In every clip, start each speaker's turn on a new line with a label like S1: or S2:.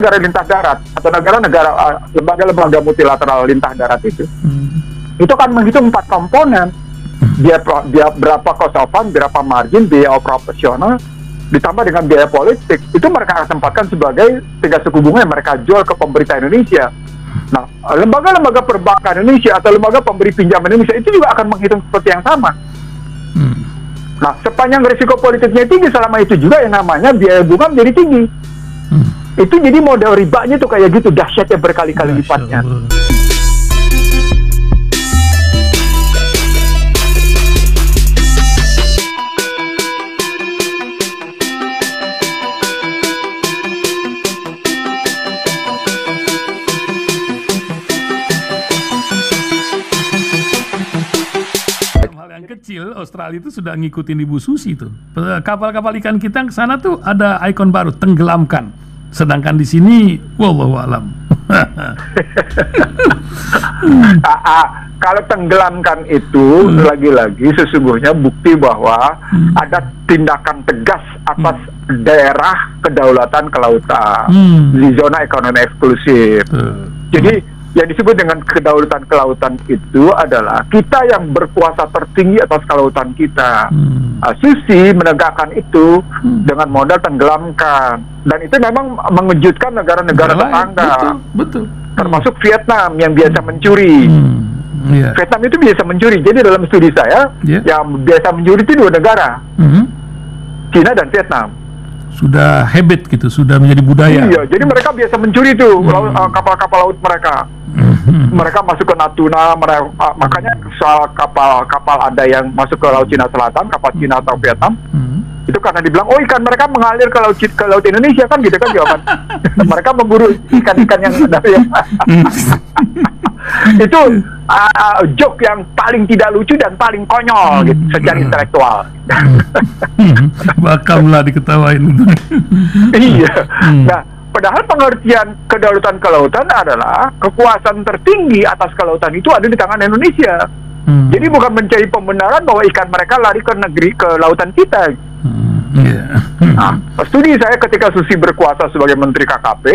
S1: negara lintas darat atau negara-negara lembaga-lembaga multilateral lintas darat itu kan menghitung 4 komponen. Dia berapa cost of fund, berapa margin, biaya operasional, ditambah dengan biaya politik. Itu mereka akan tempatkan sebagai tiga suku bunga yang mereka jual ke pemerintah Indonesia. Nah, lembaga-lembaga perbankan Indonesia atau lembaga pemberi pinjaman Indonesia itu juga akan menghitung seperti yang sama. Nah, sepanjang risiko politiknya tinggi, selama itu juga yang namanya biaya bunga menjadi tinggi. Itu jadi model ribanya tuh kayak gitu, dahsyatnya berkali-kali lipatnya.
S2: Kecil, Australia itu sudah ngikutin Ibu Susi tuh. Kapal-kapal ikan kita ke sana tuh ada ikon baru, tenggelamkan. Sedangkan di sini, wallahu alam.
S1: Kalau tenggelamkan itu lagi-lagi sesungguhnya bukti bahwa ada tindakan tegas atas daerah kedaulatan kelautan di zona ekonomi eksklusif. Jadi yang disebut dengan kedaulatan kelautan itu adalah kita yang berkuasa tertinggi atas kelautan kita. Susi menegakkan itu dengan modal tenggelamkan, dan itu memang mengejutkan negara-negara tetangga, betul. Termasuk Vietnam yang biasa mencuri. Vietnam itu biasa mencuri. Jadi dalam studi saya, yang biasa mencuri itu 2 negara, Cina dan Vietnam.
S2: Sudah habit gitu, sudah menjadi budaya.
S1: Iya, jadi mereka biasa mencuri tuh kapal-kapal laut mereka. Mereka masuk ke Natuna, makanya soal kapal ada yang masuk ke Laut Cina Selatan, kapal Cina atau Vietnam, itu karena dibilang, oh ikan mereka mengalir ke laut Indonesia kan gitu kan jawaban. Mereka memburu ikan-ikan yang ada ya. Itu joke yang paling tidak lucu dan paling konyol gitu, secara intelektual.
S2: Bakamlah diketawain.
S1: Iya. Nah, padahal pengertian kedaulatan kelautan adalah kekuasaan tertinggi atas kelautan itu ada di tangan Indonesia. Jadi bukan mencari pembenaran bahwa ikan mereka lari ke lautan kita. Nah, studi saya ketika Susi berkuasa sebagai Menteri KKP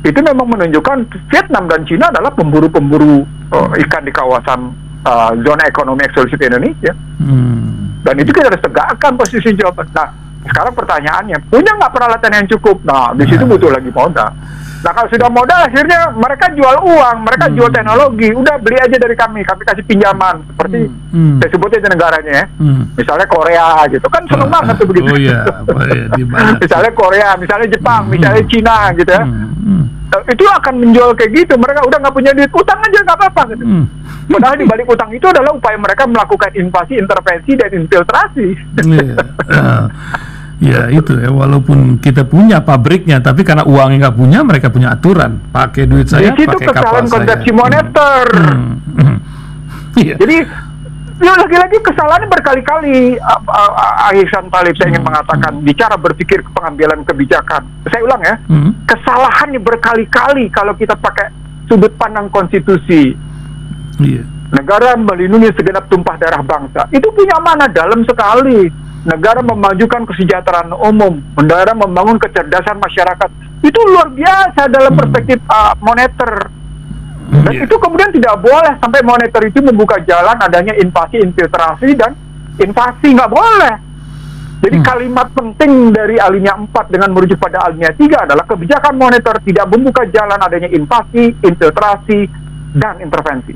S1: itu memang menunjukkan Vietnam dan Cina adalah pemburu-pemburu ikan di kawasan zona ekonomi eksklusif Indonesia. Dan itu kita harus tegakkan posisi jawaban. Nah, sekarang pertanyaannya, punya nggak peralatan yang cukup? Nah, di situ butuh lagi modal. Nah, kalau sudah modal, akhirnya mereka jual uang, mereka jual teknologi. Udah beli aja dari kami kasih pinjaman. Seperti saya sebutnya di negaranya ya. Misalnya Korea gitu, kan seneng banget tuh begitu. Misalnya Korea, misalnya Jepang, misalnya Cina gitu ya. Itu akan menjual kayak gitu. Mereka udah nggak punya duit, utang aja nggak apa-apa gitu. Padahal di balik utang itu adalah upaya mereka melakukan invasi, intervensi, dan infiltrasi.
S2: Ya itu ya, walaupun kita punya pabriknya, tapi karena uangnya nggak punya, mereka punya aturan. Pakai duit saya, pakai kapal saya. Di situ kesalahan konsepsi moneter.
S1: Jadi, lagi-lagi kesalahannya berkali-kali. Ihsan Talib, saya ingin mengatakan, bicara berpikir pengambilan kebijakan. Saya ulang ya, kesalahannya berkali-kali kalau kita pakai sudut pandang konstitusi. Negara melindungi segenap tumpah darah bangsa. Itu punya mana dalam sekali. Negara memajukan kesejahteraan umum, negara membangun kecerdasan masyarakat. Itu luar biasa dalam perspektif moneter. Dan itu kemudian tidak boleh sampai moneter itu membuka jalan adanya invasi, infiltrasi, dan invasi. Nggak boleh. Jadi kalimat penting dari alinea 4 dengan merujuk pada alinea 3 adalah kebijakan moneter tidak membuka jalan adanya invasi, infiltrasi, dan intervensi.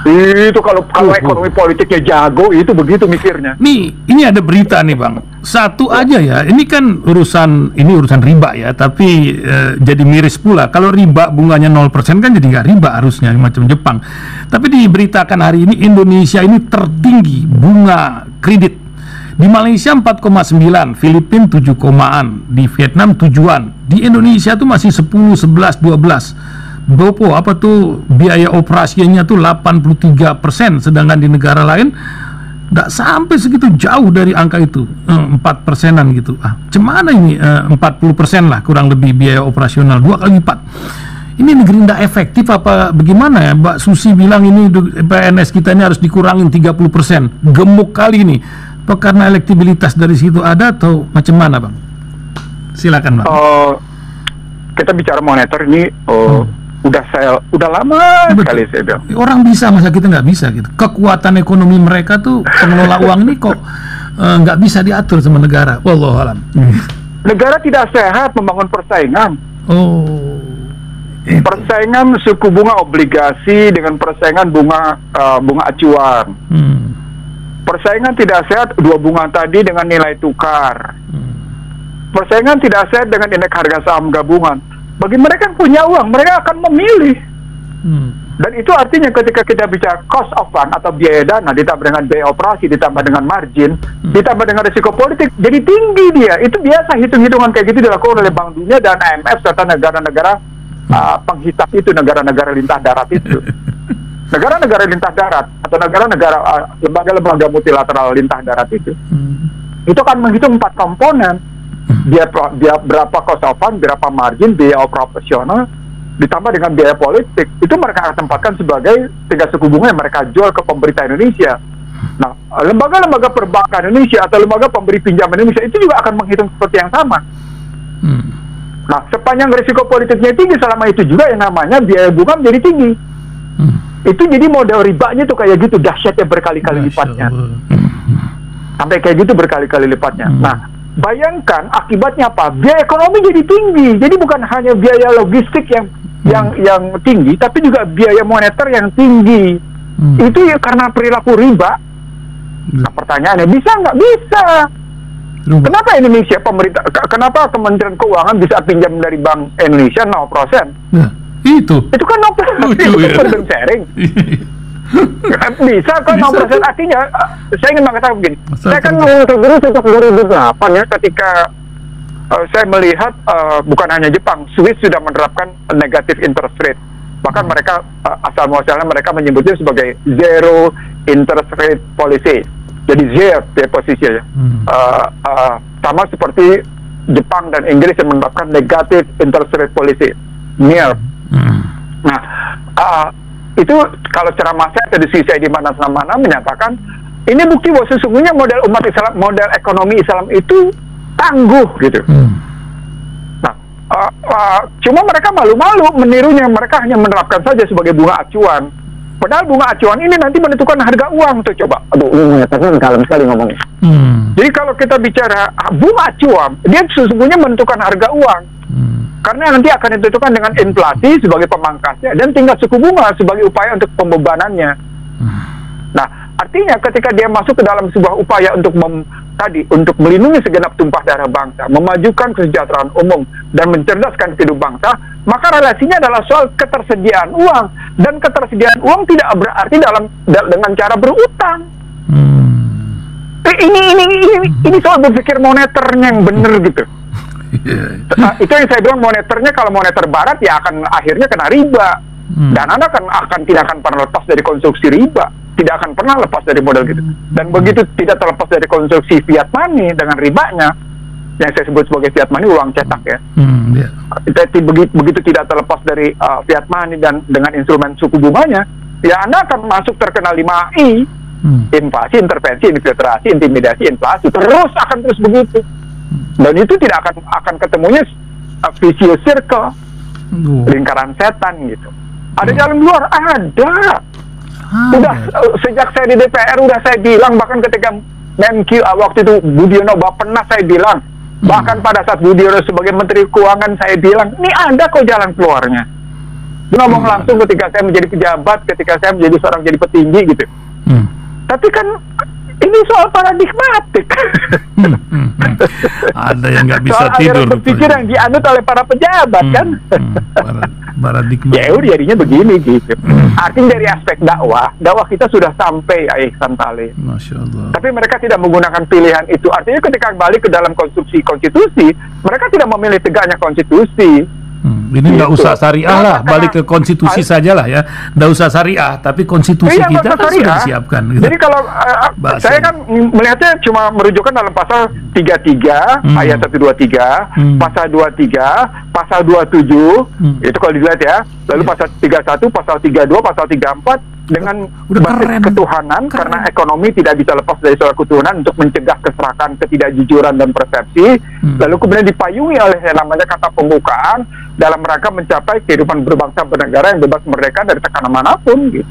S1: Itu kalau ekonomi politiknya jago, itu begitu mikirnya.
S2: Nih, ini ada berita nih Bang. Satu aja ya, ini kan urusan riba ya, tapi jadi miris pula. Kalau riba bunganya 0% kan jadi nggak riba harusnya, macam Jepang. Tapi diberitakan hari ini Indonesia ini tertinggi bunga kredit. Di Malaysia 4,9, Filipina 7,an, di Vietnam 7-an. Di Indonesia tuh masih 10, 11, 12. Bopo apa tuh biaya operasinya tuh 83%, sedangkan di negara lain nggak sampai segitu jauh dari angka itu, 4%-an gitu. Cemana ini 40% lah kurang lebih biaya operasional, 2 kali lipat. Ini negeri nggak efektif apa bagaimana ya? Mbak Susi bilang ini PNS kita ini harus dikurangin 30%. Gemuk kali ini. Apa karena elektabilitas dari situ ada atau macam mana Bang? Silakan Bang.
S1: kita bicara moneter ini, udah lama sekali saya bilang.
S2: Orang bisa, masa kita nggak bisa gitu? Kekuatan ekonomi mereka tuh, pengelola uang ini kok nggak bisa diatur sama negara. Wallahualam.
S1: Negara tidak sehat membangun persaingan. Persaingan suku bunga obligasi dengan persaingan bunga acuan. Persaingan tidak sehat dua bunga tadi dengan nilai tukar. Persaingan tidak sehat dengan indeks harga saham gabungan. Bagi mereka yang punya uang, mereka akan memilih. Dan itu artinya ketika kita bicara cost of fund atau biaya dana ditambah dengan biaya operasi, ditambah dengan margin, ditambah dengan risiko politik, jadi tinggi dia. Itu biasa hitung-hitungan kayak gitu dilakukan oleh Bank Dunia dan IMF serta negara-negara penghisap itu, negara-negara lintah darat itu. Negara-negara lintah darat atau negara-negara lembaga-lembaga multilateral lintah darat itu akan menghitung 4 komponen. Dia berapa cost of fund, berapa margin, biaya operasional, ditambah dengan biaya politik. Itu mereka akan tempatkan sebagai tingkat suku bunga yang mereka jual ke pemerintah Indonesia. Nah, lembaga-lembaga perbankan Indonesia atau lembaga pemberi pinjaman Indonesia itu juga akan menghitung seperti yang sama. Nah, sepanjang risiko politiknya tinggi, selama itu juga yang namanya biaya bunga menjadi tinggi. Itu jadi model ribanya tuh kayak gitu, dahsyatnya berkali-kali lipatnya. Sampai kayak gitu berkali-kali lipatnya. Nah, bayangkan akibatnya apa? Biaya ekonomi jadi tinggi. Jadi bukan hanya biaya logistik yang tinggi, tapi juga biaya moneter yang tinggi. Itu ya karena perilaku riba. Nah, pertanyaannya bisa nggak? Bisa. Kenapa Indonesia kenapa Kementerian Keuangan bisa pinjam dari Bank Indonesia 0%?
S2: Nah, itu kan
S1: 0%. Itu burden sharing. Bisa kan 0%, artinya saya ingin mengatakan begini. Saya kan terus sejak 2008 ya, ketika saya melihat bukan hanya Jepang, Swiss sudah menerapkan negative interest rate. Bahkan mereka asal muasalnya mereka menyebutnya sebagai zero interest rate policy. Jadi zero posisinya. Sama seperti Jepang dan Inggris yang menerapkan negative interest rate policy, NIR. Nah, itu kalau ceramah saya atau diskusi saya di mana-mana menyatakan ini bukti bahwa sesungguhnya model umat Islam, model ekonomi Islam itu tangguh gitu. Nah, cuma mereka malu-malu menirunya, mereka hanya menerapkan saja sebagai bunga acuan. Padahal bunga acuan ini nanti menentukan harga uang tuh, coba. Aduh, ini kalem sekali ngomongnya. Jadi kalau kita bicara bunga acuan, dia sesungguhnya menentukan harga uang. Karena nanti akan ditentukan dengan inflasi sebagai pemangkasnya dan tingkat suku bunga sebagai upaya untuk pembebanannya. Nah, artinya ketika dia masuk ke dalam sebuah upaya untuk untuk melindungi segenap tumpah darah bangsa, memajukan kesejahteraan umum dan mencerdaskan kehidupan bangsa, maka relasinya adalah soal ketersediaan uang, dan ketersediaan uang tidak berarti dengan cara berutang. Ini soal berpikir moneternya yang benar gitu. Itu yang saya bilang, moneternya kalau moneter barat ya akan akhirnya kena riba, dan Anda tidak akan pernah lepas dari konstruksi riba, tidak akan pernah lepas dari model gitu. Dan begitu tidak terlepas dari konstruksi fiat money dengan ribanya, yang saya sebut sebagai fiat money, uang cetak ya. Begitu tidak terlepas dari fiat money dan dengan instrumen suku bunganya, ya Anda akan masuk terkena 5I, invasi, intervensi, infiltrasi, intimidasi, inflasi, akan terus begitu. Dan itu tidak akan ketemunya vicious circle, lingkaran setan gitu. Ada jalan luar, ada. Udah sejak saya di DPR udah saya bilang, bahkan ketika Menkyu waktu itu Budiono pernah saya bilang, bahkan pada saat Budiono sebagai Menteri Keuangan saya bilang, ini ada kok jalan keluarnya. Ngomong langsung ketika saya menjadi pejabat, ketika saya menjadi seorang jadi petinggi gitu. Tapi kan ini soal paradigmatik.
S2: Ada yang nggak bisa
S1: soal
S2: tidur.
S1: Soal berpikir yang dianut oleh para pejabat kan.
S2: Paradigma.
S1: Ya udah jadinya begini gitu. Artinya dari aspek dakwah kita sudah sampai Ihsan Talib.
S2: Masya Allah.
S1: Tapi mereka tidak menggunakan pilihan itu. Artinya ketika balik ke dalam konstruksi konstitusi, mereka tidak memilih tegaknya konstitusi.
S2: Ini nggak usah syariah lah, balik ke konstitusi saja lah ya. Nggak usah syariah, tapi konstitusi kita kan sudah disiapkan. Gitu.
S1: Jadi kalau saya kan melihatnya cuma merujukkan dalam pasal 33 ayat 123, pasal 23, pasal 27 itu kalau dilihat ya. Lalu pasal 31, pasal 32, pasal 34 dengan basis ketuhanan, karena ekonomi tidak bisa lepas dari soal ketuhanan untuk mencegah keserakahan, ketidakjujuran dan persepsi. Lalu kemudian dipayungi oleh yang namanya kata pembukaan, dalam rangka mencapai kehidupan berbangsa bernegara yang bebas merdeka dari tekanan manapun gitu.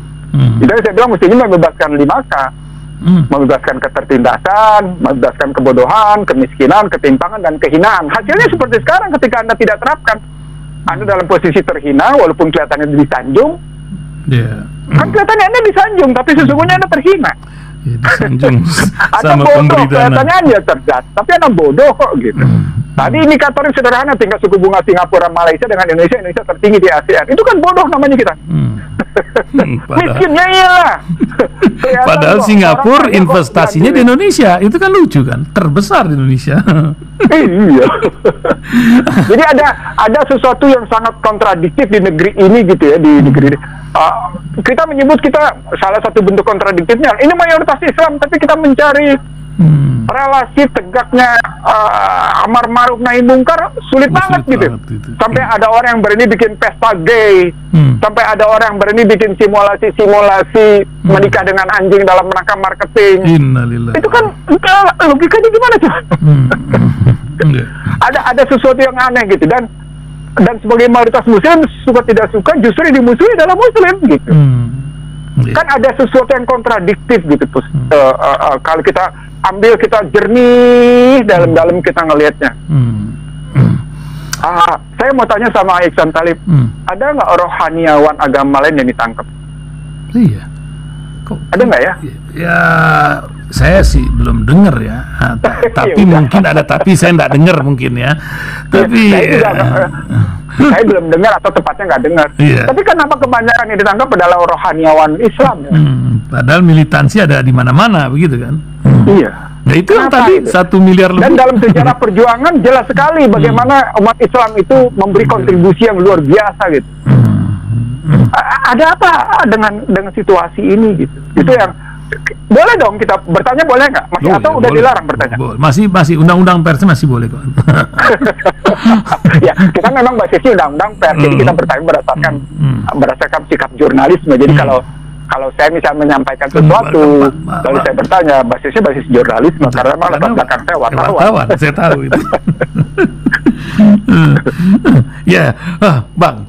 S1: Jadi saya bilang mestinya membebaskan 5K. Membebaskan ketertindasan, membebaskan kebodohan, kemiskinan, ketimpangan, dan kehinaan. Hasilnya seperti sekarang ketika Anda tidak terapkan. Anda dalam posisi terhina walaupun kelihatannya disanjung. Kan kelihatannya Anda disanjung, tapi sesungguhnya Anda terhina.
S2: Disanjung
S1: sama bodoh, kelihatannya Anda cerdas, tapi Anda bodoh kok gitu. Tadi indikatornya sederhana, tingkat suku bunga Singapura, Malaysia dengan Indonesia tertinggi di ASEAN. Itu kan bodoh namanya kita. Miskinnya iyalah.
S2: Padahal Singapura investasinya di Indonesia, itu kan lucu kan, terbesar di Indonesia.
S1: Iya. Jadi ada sesuatu yang sangat kontradiktif di negeri ini gitu ya, di negeri ini. Kita menyebut kita salah satu bentuk kontradiktifnya, ini mayoritas Islam, tapi kita mencari relasi tegaknya amar ma'ruf nahi mungkar sulit banget gitu. Sampai ada orang yang berani bikin pesta gay, sampai ada orang yang berani bikin simulasi menikah dengan anjing dalam rangka marketing. Itu kan logikanya gimana tuh? Ada sesuatu yang aneh gitu, dan sebagai mayoritas muslim suka tidak suka justru dimusuhi dalam muslim gitu. Kan ada sesuatu yang kontradiktif gitu kalau kita ambil, kita jernih dalam kita ngelihatnya. Saya mau tanya sama Ihsan Talib, ada nggak rohaniawan agama lain yang ditangkap?
S2: Iya. Kok
S1: ada nggak ya?
S2: Ya saya sih belum dengar ya. Tapi mungkin ada, tapi saya nggak dengar mungkin ya. Tapi
S1: saya belum dengar atau tepatnya nggak dengar. Tapi kenapa kebanyakan yang ditangkap adalah rohaniawan Islam? Ya?
S2: Padahal militansi ada di mana-mana begitu kan?
S1: Iya.
S2: Nah itu yang tadi itu? 1 miliar lebih.
S1: Dan dalam sejarah perjuangan jelas sekali bagaimana umat Islam itu memberi kontribusi yang luar biasa gitu. Ada apa dengan situasi ini gitu? Itu yang boleh dong kita bertanya, boleh nggak? Masih atau udah boleh, dilarang bertanya?
S2: Masih undang-undang pers masih boleh kok.
S1: Ya kita memang basisnya undang-undang pers, jadi kita bertanya berdasarkan sikap jurnalisme. Jadi kalau saya misalnya menyampaikan sesuatu, lalu saya bertanya, basisnya basis jurnalisme, karena memang latar belakang saya wartawan.
S2: Saya tahu itu. Ya, Bang.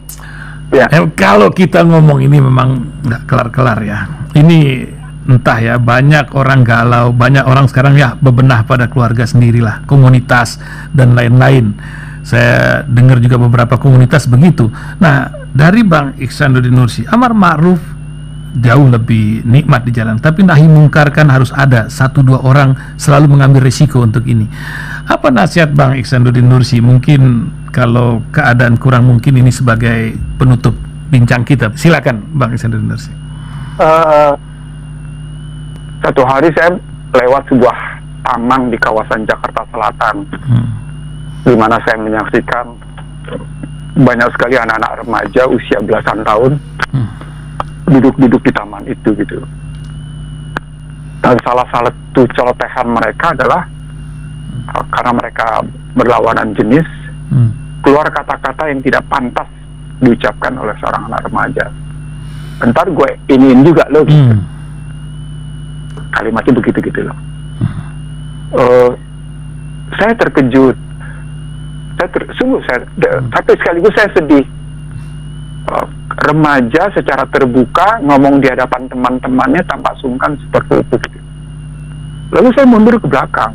S2: Ya. Kalau kita ngomong ini memang nggak kelar-kelar ya. Ini entah ya, banyak orang galau, banyak orang sekarang ya bebenah pada keluarga sendirilah, komunitas dan lain-lain. Saya dengar juga beberapa komunitas begitu. Nah, dari Bang Ihsanuddin Nursi, amar ma'ruf jauh lebih nikmat di jalan, tapi nahi mungkar kan harus ada 1-2 orang selalu mengambil risiko untuk ini. Apa nasihat Bang Ihsanuddin Nursi? Mungkin kalau keadaan kurang mungkin ini sebagai penutup bincang kita. Silakan Bang Ihsanuddin Nursi.
S1: Satu hari saya lewat sebuah taman di kawasan Jakarta Selatan, di mana saya menyaksikan banyak sekali anak-anak remaja usia belasan tahun duduk-duduk di taman itu gitu. Dan salah satu celotehan mereka adalah karena mereka berlawanan jenis, keluar kata-kata yang tidak pantas diucapkan oleh seorang anak remaja. Entar gue iniin juga loh gitu. Kalimatnya begitu-gitu loh. Saya terkejut. Tapi sekaligus saya sedih. Remaja secara terbuka ngomong di hadapan teman-temannya tanpa sungkan seperti itu. Lalu saya mundur ke belakang.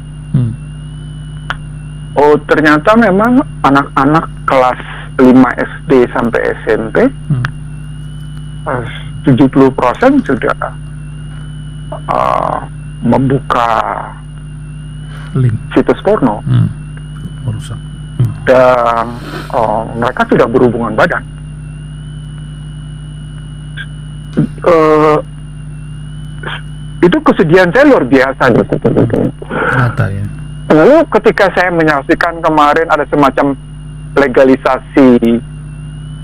S1: Oh, ternyata memang anak-anak kelas 5 SD sampai SMP 70% sudah membuka
S2: link
S1: situs porno.
S2: Merusak.
S1: Dan mereka sudah berhubungan badan. Itu kesedihan saya luar biasa gitu.
S2: Ternyata ya.
S1: Lalu ketika saya menyaksikan kemarin ada semacam legalisasi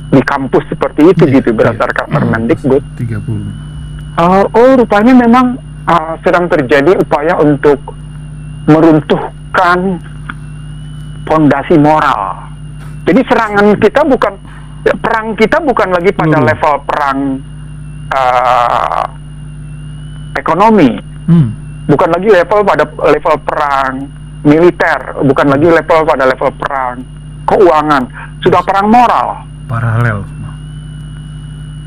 S1: di kampus seperti itu gitu berdasarkan Permendikbud 30. Rupanya memang sedang terjadi upaya untuk meruntuhkan fondasi moral. Jadi serangan kita bukan, perang kita bukan lagi pada level perang ekonomi, bukan lagi pada level perang militer, bukan lagi pada level perang keuangan. sudah perang moral.
S2: Paralel.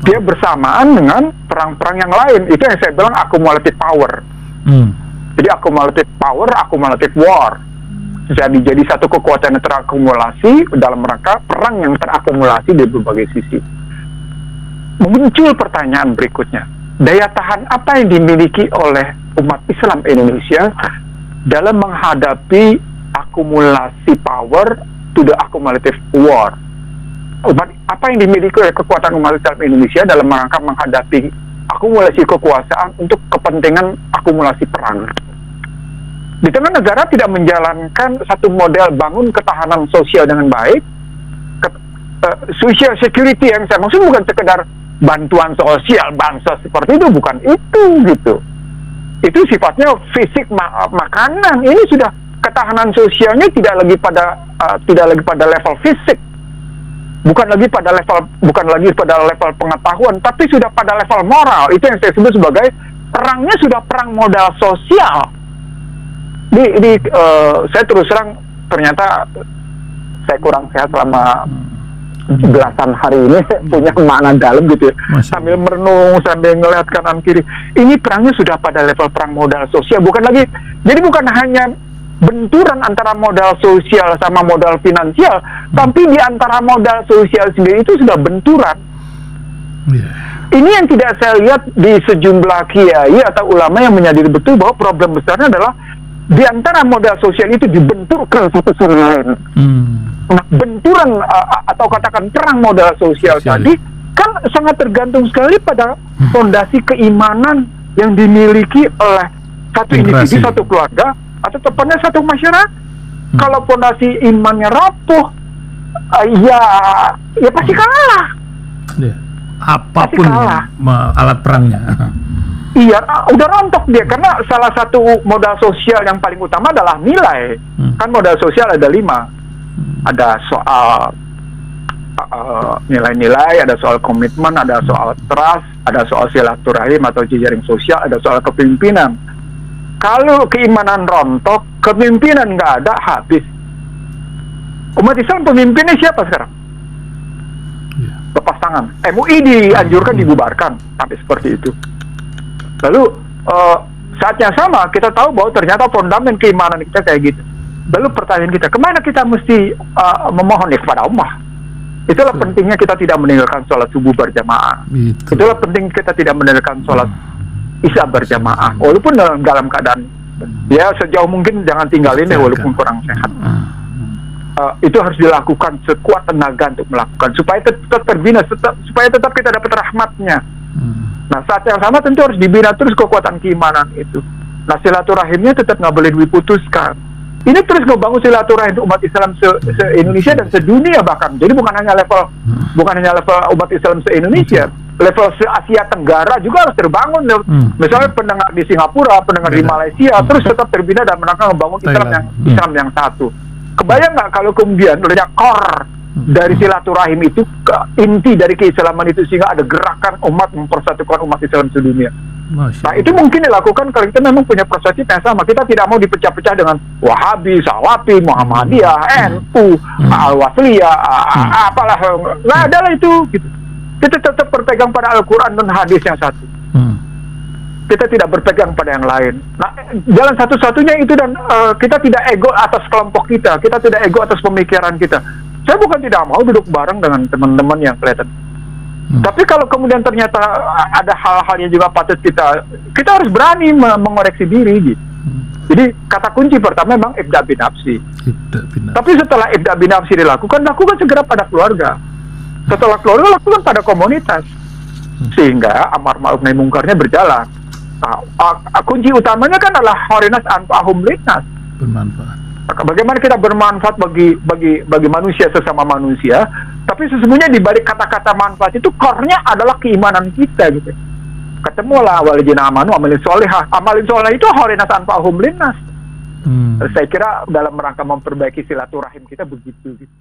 S1: Dia bersamaan dengan perang-perang yang lain. Itu yang saya bilang accumulative power. Jadi accumulative power, accumulative war. Jadi satu kekuatan yang terakumulasi dalam rangka perang yang terakumulasi di berbagai sisi. Muncul pertanyaan berikutnya, daya tahan apa yang dimiliki oleh umat Islam Indonesia dalam menghadapi akumulasi power to the accumulative war? Apa yang dimiliki oleh kekuatan umat Islam Indonesia dalam rangka menghadapi akumulasi kekuasaan untuk kepentingan akumulasi perang? Di tengah negara tidak menjalankan satu model bangun ketahanan sosial dengan baik, social security yang saya maksud bukan sekedar bantuan sosial, bansos seperti itu, bukan itu gitu. Itu sifatnya fisik, makanan. Ini sudah ketahanan sosialnya tidak lagi pada level fisik, bukan lagi pada level pengetahuan, tapi sudah pada level moral. Itu yang saya sebut sebagai perangnya sudah perang modal sosial. Saya terus terang ternyata saya kurang sehat selama belasan hari ini, punya makna dalam gitu ya. Sambil merenung, sambil ngelihat kanan kiri, ini perangnya sudah pada level perang modal sosial, bukan hanya benturan antara modal sosial sama modal finansial, tapi di antara modal sosial sendiri itu sudah benturan. Ini yang tidak saya lihat di sejumlah kiai atau ulama yang menyadari betul bahwa problem besarnya adalah di antara modal sosial itu dibenturkan satu sama lain. Nah, benturan atau katakan perang modal sosial tadi kan sangat tergantung sekali pada fondasi keimanan yang dimiliki oleh satu individu, satu keluarga, atau tepatnya satu masyarakat. Kalau fondasi imannya rapuh, ya pasti kalah.
S2: Apapun alat perangnya.
S1: Iya, udah rontok dia, karena salah satu modal sosial yang paling utama adalah nilai. Kan modal sosial ada 5. Ada soal nilai-nilai, ada soal komitmen, ada soal trust, ada soal silaturahim atau jejaring sosial, ada soal kepemimpinan. Kalau keimanan rontok, kepemimpinan nggak ada, habis. Umat Islam pemimpinnya siapa sekarang? Lepas tangan. MUI dianjurkan dibubarkan, sampai seperti itu. Lalu saat yang sama kita tahu bahwa ternyata fondamen keimanan kita kayak gitu. Lalu pertanyaan kita, kemana kita mesti memohon kepada Allah? Itulah pentingnya kita tidak meninggalkan sholat subuh berjamaah. Itulah penting kita tidak meninggalkan sholat isya berjamaah, walaupun dalam keadaan ya sejauh mungkin jangan tinggalin ya, walaupun kurang sehat. Itu harus dilakukan sekuat tenaga untuk melakukan supaya tetap terbina, supaya tetap kita dapat rahmatnya. Nah, saat yang sama tentu harus dibina terus kekuatan keimanan itu. Nah, silaturahimnya tetap nggak boleh diputuskan. Ini terus ngebangun silaturahim umat Islam se-Indonesia dan sedunia bahkan. Jadi bukan hanya level umat Islam se-Indonesia, level se-Asia Tenggara juga harus terbangun. Misalnya pendengar di Singapura, pendengar di Malaysia, terus tetap terbina dan mereka membangun Islam yang satu. Kebayang nggak kalau kemudian ledak core dari silaturahim itu ke inti dari keislaman itu, sehingga ada gerakan umat mempersatukan umat Islam sedunia. Nah, itu mungkin dilakukan kalau kita memang punya perspektif yang sama. Kita tidak mau dipecah-pecah dengan Wahabi, Salafi, Muhammadiyah, NU, Al-Wasliyah, apalah, nggak ada lah itu. Gitu. Kita tetap berpegang pada Al-Quran dan hadis yang satu. Kita tidak berpegang pada yang lain. Nah, jalan satu-satunya itu, dan kita tidak ego atas kelompok kita tidak ego atas pemikiran kita. Saya bukan tidak mau duduk bareng dengan teman-teman yang kelihatan. Tapi kalau kemudian ternyata ada hal-hal yang juga patut kita harus berani mengoreksi diri gitu. Jadi kata kunci pertama memang ibda bin nafsi. Tapi setelah ibda bin nafsi lakukan segera pada keluarga. Setelah keluarga, lakukan pada komunitas. Sehingga amar ma'ruf nahi mungkarnya berjalan. Nah, kunci utamanya kan adalah horinas anfa'hum linnas.
S2: Bermanfaat.
S1: Bagaimana kita bermanfaat bagi manusia sesama manusia, tapi sesungguhnya di balik kata-kata manfaat itu core-nya adalah keimanan kita gitu. Ketemulah waladzina amanu amalin sholihah. Amalin sholihah itu horinas anfa'hum linnas. Saya kira dalam rangka memperbaiki silaturahim kita begitu gitu.